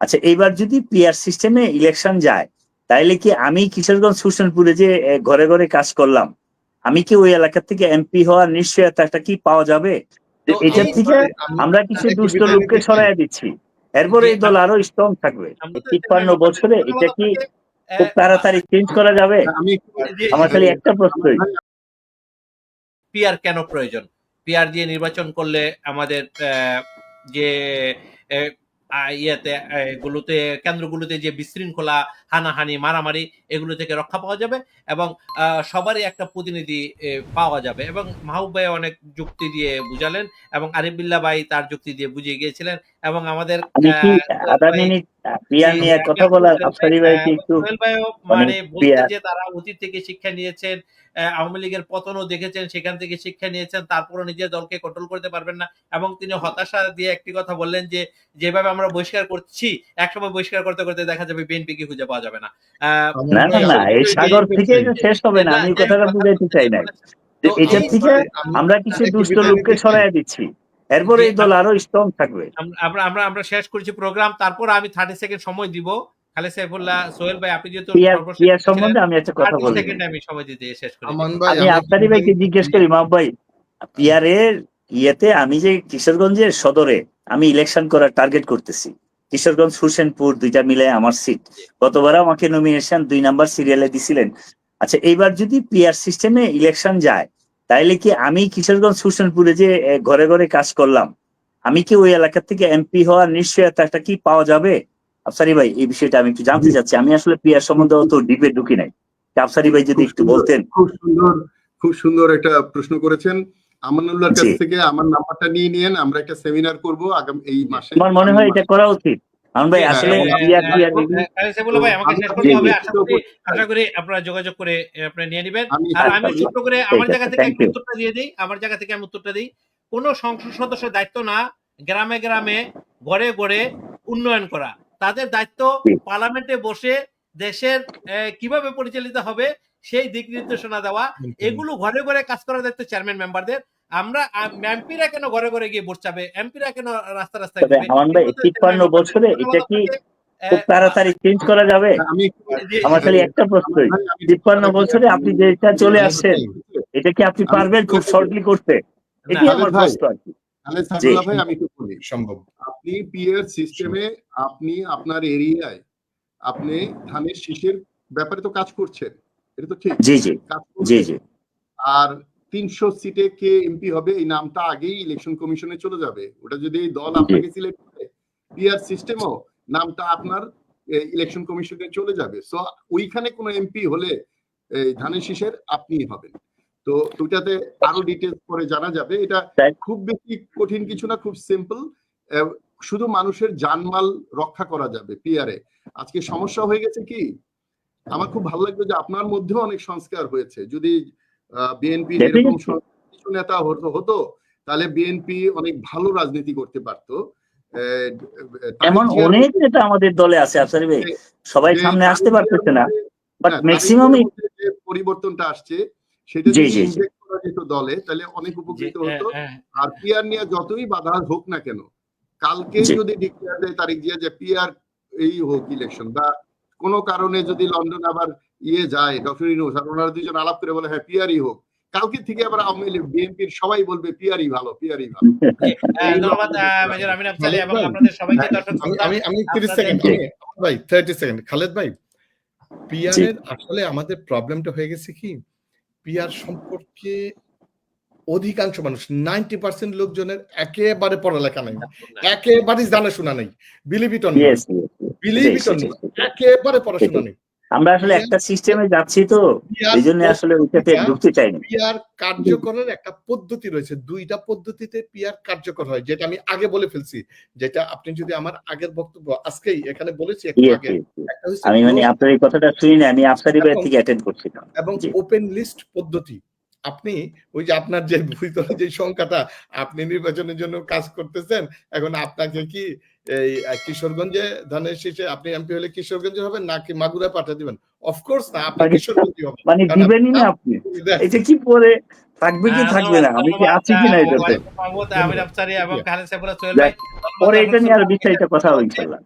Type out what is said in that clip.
আচ্ছা, এইবার যদি পিআর সিস্টেমে ইলেকশন যায়, তাইলে কি আমি কিশোরগঞ্জ হোসেনপুরে যে ঘরে ঘরে কাজ করলাম, আমি কি ওই এলাকা থেকে এমপি হওয়ার নিশ্চয়তা কি পাওয়া যাবে? এটার থেকে আমরা কিছু দুষ্ট লোককে সরাইয়া দিচ্ছি, এরপরে এই দল আরো স্ট্রং থাকবে। ৫৩ বছরে এটা কি খুব তাড়াতাড়ি চেঞ্জ করা যাবে? আমার খালি একটা প্রশ্নই, পিআর কেন প্রয়োজন? পিআর দিয়ে নির্বাচন করলে আমাদের যে গুলোতে কেন্দ্রগুলোতে যে বিশৃঙ্খলা, হানাহানি, মারামারি এগুলো থেকে রক্ষা পাওয়া যাবে এবং সবারই একটা প্রতিনিধি পাওয়া যাবে। এবং মাহবুব ভাই অনেক যুক্তি দিয়ে বুঝালেন এবং আরিফ বিল্লাহ ভাই তার যুক্তি দিয়ে বুঝিয়ে গিয়েছিলেন এবং আমাদের মানে বলতেন যে তারা অতীত থেকে শিক্ষা নিয়েছেন, আওয়ামী লীগের পতনও দেখেছেন, সেখান থেকে শিক্ষা নিয়েছেন, তারপরও নিজের দলকে কন্ট্রোল করতে পারবেন না। এবং তিনি হতাশা দিয়ে একটি কথা বললেন যে যেভাবে আমরা বহিষ্কার করছি, একসময় বহিষ্কার করতে করতে দেখা যাবে বিএনপি কে খুঁজে পাওয়া যাবে না। এই সাগর থেকে শেষ হবে না, আমি কথাটা বুঝাইতে চাই না। এটার থেকে আমরা কিছু দুষ্ট লোককে সরাইয়া দিচ্ছি, এরপরে এই দল আরো স্ট্রং থাকবে। আমরা শেষ করেছি প্রোগ্রাম, তারপর আমি 30 সেকেন্ড সময় দিব। খালেদ সাইফুল্লাহ, সোহেল ভাই, আপনি যেহেতু পিআর সম্বন্ধে আমি একটা কথা বলি, আমি সময় দিতে শেষ করি। আমি আফসারি ভাইকে জিজ্ঞেস করি, মাহবুব ভাই, পিআর এর ইয়েতে আমি যে কিশোরগঞ্জের সদরে আমি ইলেকশন করার টার্গেট করতেছি, কিশোরগঞ্জ হোসেনপুর দুইটা মিলে আমার সিট, গতবার আমাকে নমিনেশন 2 নাম্বার সিরিয়ালে দিছিলেন। আচ্ছা, এইবার যদি পিআর সিস্টেমে ইলেকশন যায়, তাইলে কি আমি কিশোরগঞ্জ হোসেনপুরে যে ঘরে ঘরে কাজ করলাম, আমি কি ওই এলাকা থেকে এমপি হওয়ার নিশ্চয়তা কি পাওয়া যাবে? আফসারি ভাই, এই বিষয়টা আমি একটু জানতে চাচ্ছি। আমি আসলে পিআর সম্বন্ধে অত ডিপে ঢুকি নাই, আফসারি ভাই যদি একটু বলতেন। খুব সুন্দর একটা প্রশ্ন করেছেন। আমানুল্লাহর কাছ থেকে আমার নাম্বারটা নিয়ে নিয়েন, আমরা একটা সেমিনার করব আগামী এই মাসে। আমার মনে হয় এটা করা উচিত। ভাই আসলে আশা করি আপনারা যোগাযোগ করে আপনারা নিয়ে নেবেন। আর আমি ছোট্ট করে আমার জায়গা থেকে উত্তরটা দিয়ে দিই। আমি উত্তরটা দিই, কোন সংসদ সদস্যের দায়িত্ব না গ্রামে গ্রামে ঘরে ঘরে উন্নয়ন করা। তাদের দায়িত্ব পার্লামেন্টে বসে দেশের কিভাবে পরিচালিত হবে সেই দিক নির্দেশনা দেওয়া। এগুলো ঘরে ঘরে কাজ করার দায়িত্ব চেয়ারম্যান মেম্বারদের। আমরা এমপিরা কেন ঘরে ঘরে গিয়ে ভোট চাবে, এমপিরা কেন রাস্তা রাস্তায় যাবে? ৫৩ বছরে এটা কি খুব তাড়াতাড়ি চেঞ্জ করা যাবে? আমার খালি একটা প্রশ্নই, ৫৩ বছরে আপনি যেটা চলে আসছেন, এটা কি আপনি পারবেন খুব শর্টলি করতে? এটি আমার প্রশ্ন আর কি। ভাই, আমি একটু বলি, সম্ভব আপনি পিআর সিস্টেমে আপনি আপনার এরিয়ায় আপনি ধানের শীষের ব্যাপারে তো কাজ করছেন, এটা তো ঠিক। জি জি জি জি। আর 300 সিটে কে এমপি হবে এই নামটা আগেই ইলেকশন কমিশনে চলে যাবে। ওটা যদি এই দল আপনাকে সিলেক্ট করে, পিআর সিস্টেমও নামটা আপনার ইলেকশন কমিশনে চলে যাবে। সো ওইখানে কোনো এমপি হলে ধানের শীষের আপনিই হবেন। তো ওইটাতে আরো ডিটেইলস পরে জানা যাবে। এটা খুব বেশি কঠিন কিছু না, খুব সিম্পল। শুধু মানুষের জানমাল রক্ষা করা যাবে পিআরে। আজকে সমস্যা হয়ে গেছে কি, আমার খুব ভালো লাগবে যে আপনার মধ্যেও অনেক সংস্কার হয়েছে। যদি বিএনপি এরকম কিছু নেতা হতো তাহলে বিএনপি অনেক ভালো রাজনীতি করতে পারতো। এমন অনেক নেতা আমাদের দলে আছে আফসারি ভাই, সবাই সামনে আসতে পারতেছে না, বাট ম্যাক্সিমাম পরিবর্তনটা আসছে সেটা যদি ইনজেক্ট করা যেত দলে, তাহলে অনেক উপকৃত হতো। আর পিআর নিয়ে যতই বাধা হোক না কেন, কালকে যদি ডিক্লেয়ার দেয় তারিখ দিয়ে যে পিআর এই হোক ইলেকশন, বা কোনো কারণে যদি লন্ডন আবার যায় ডক্টর ইউনূস আর ওনারা দুইজন আলাপ করে বলে হ্যাঁ পিআরই হোক, কালকে থেকে আবার আওয়ামী লীগ বিএনপির সবাই বলবে পিআরই ভালো, পিআরই ভালো। ধন্যবাদ মেজর আমিন আফসারি এবং আপনাদের সবাইকে। আমি 30 সেকেন্ড ভাই, 30 সেকেন্ড খালেদ ভাই, পিআর এর আসলে আমাদের প্রবলেমটা হয়ে গেছে কি, পিআর সম্পর্কে অধিকাংশ মানুষ 90% লোকজনের একেবারে পড়ালেখা নাই, একেবারে জানা শোনা নাই, বিলিভ ইট অর নট, একেবারে পড়াশোনা নেই। আমরা আসলে একটা সিস্টেমে যাচ্ছি, তো এইজন্য আসলে ওইটাতে ঢুকতে চাই না। পিআর কার্যকরের একটা পদ্ধতি রয়েছে, দুইটা পদ্ধতিতে পিআর কার্যকর হয়, যেটা আমি আগে বলে ফেলছি, যেটা আপনি যদি আমার আগের বক্তব্য আজকেই এখানে বলেছি একটু আগে, আমি মানে আপনার এই কথাটা শুনি না, আমি আফসারি ভাই থেকে অ্যাটেন্ড করছিলাম। এবং ওপেন লিস্ট পদ্ধতি, আপনি ওই যে আপনার যে ভিতরে যে সংখ্যাটা, আপনি নির্বাচনের জন্য কাজ করতেছেন, এখন আপনাকে কি এই কিশোরগঞ্জে ধানের শীষে আপনি এমপি হলে কিশোরগঞ্জে হবেন নাকি মাগুরা পাঠা দিবেন? অফকোর্স না, আপনি কিশোরগঞ্জে হবেন, মানে দিবেনই না আপনি। এটা কি পরে থাকবে কি থাকবে না, আমি কি আছি কিনা এটাতে। আমিন আফসারি এবং খালেদ সাইফুল্লাহ, সোহেল ভাই, পরে এটা নিয়ে আর বিস্তারিত কথা হবে ইনশাআল্লাহ।